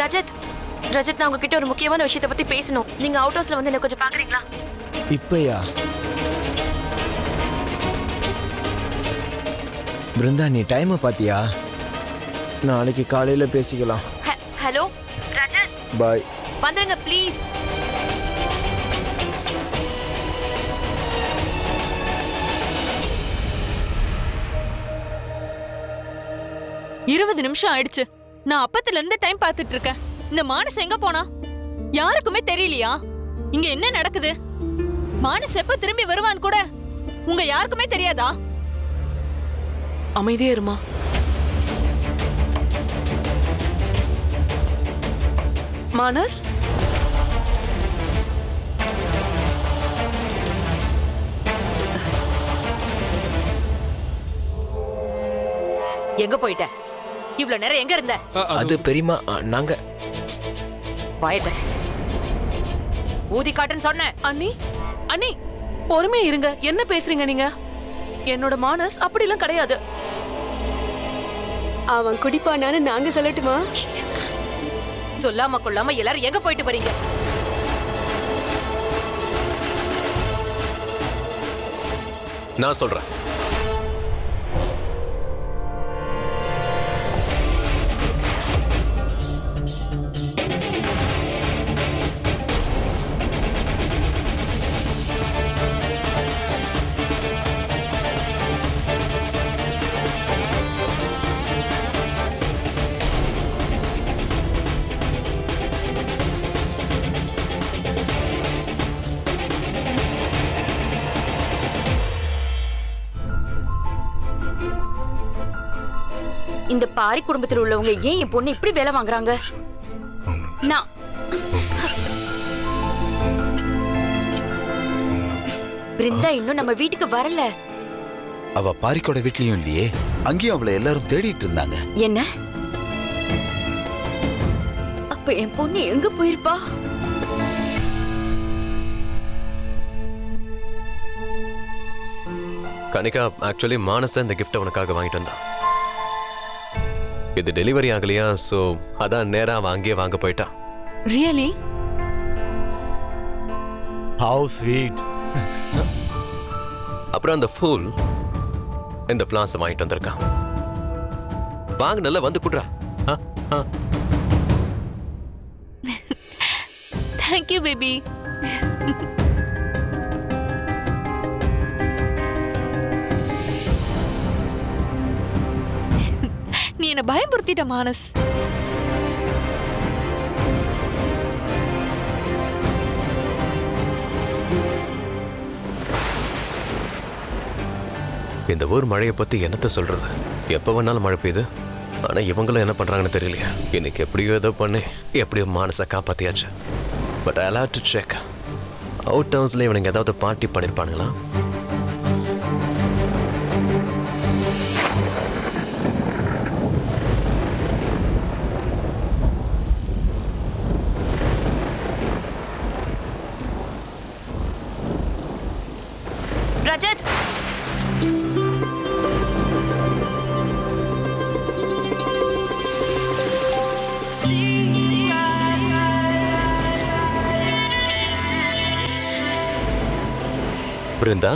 ரஜத் ரஜத், நான் உங்ககிட்ட ஒரு முக்கியமான விஷயத்தை பத்தி பேசணும். நீங்க அவுட் ஹவுஸ்ல வந்து என்ன கொஞ்சம் பாக்குறீங்களா? இப்பயா? பிருந்தா, நீ டைமை பாத்தியா? நாளைக்கு காலையில பேசிக்கலாம். ஹலோ ரஜத், பாய். வந்துருங்க ப்ளீஸ். இருபது நிமிஷம் ஆயிடுச்சு. நான் அப்பத்துல இருந்து டைம் பார்த்துட்டு இருக்கேன். இந்த மானஸ் எங்க போனா? யாருக்குமே தெரியலையா இங்க என்ன நடக்குது? மானஸ் எப்ப திரும்பி வருவான்னு கூட உங்க யாருக்குமே தெரியாதா? அமைதியா இருமா. மானஸ், எங்க போயிட்ட? இவ்வளவு நேரம் எங்க இருந்த? அது பெரியமா, நாங்க பயத்த ஊதி காட்டுன்னு சொன்னேன். அண்ணி அண்ணி பொறுமையா இருங்க. என்ன பேசுறீங்க நீங்க? என்னோட மானஸ் அப்படிலாம் கிடையாது. அவன் குடிப்பானான்னு நாங்க சொல்லட்டுமா? சொல்லாம கொள்ளாம எல்லாரும் எங்க போயிட்டு வரீங்க? நான் சொல்றேன். இந்த பாரி குடும்பத்தில் உள்ளவங்க ஏன் என் பொண்ணு இப்படி வேலை வாங்குறாங்க? நான் பிருந்தா இன்னும் நம்ம வீட்டுக்கு வரல. அவ பாரிக்கோட வீட்லயும் இல்லையே. அங்கேயும் அவளை எல்லாரும் தேடிட்டு இருந்தாங்க. என்ன? அப்ப என் பொண்ணு எங்க போயிருப்பா? கனிகா, ஆக்சுவலி மானஸ் இந்த கிஃப்ட் உனக்காக வாங்கிட்டு வந்தான். இது டெலிவரி ஆகலையா, சோ அதான் நேரா அவன் அங்கேயே வாங்க போயிட்டான். ரியலி? Have sweet. அப்புறம் அந்த ஃபூல் இந்த ஃபிளாஸ் வாங்கிட்டு வந்திருக்கான். வாங்க, நல்லா வந்து குடுறா. Thank you baby. நீ என்ன பயமுறுத்திட்ட மானஸ். இந்த ஊர் மழையை பத்தி என்னத்த சொல்றது? எப்ப வேணாலும் மழை பெய்யுது. ஆனா இவங்களும் என்ன பண்றாங்கன்னு தெரியலையா. இன்னைக்கு எப்படியோ ஏதோ பண்ணி எப்படியோ மானஸை காப்பாத்தியாச்சு. But I have to check. Out ஹவுஸ்ல இவனுங்க ஏதாவது பார்ட்டி பண்ணிருப்பானுங்களா? ரஜத், பிருந்தா,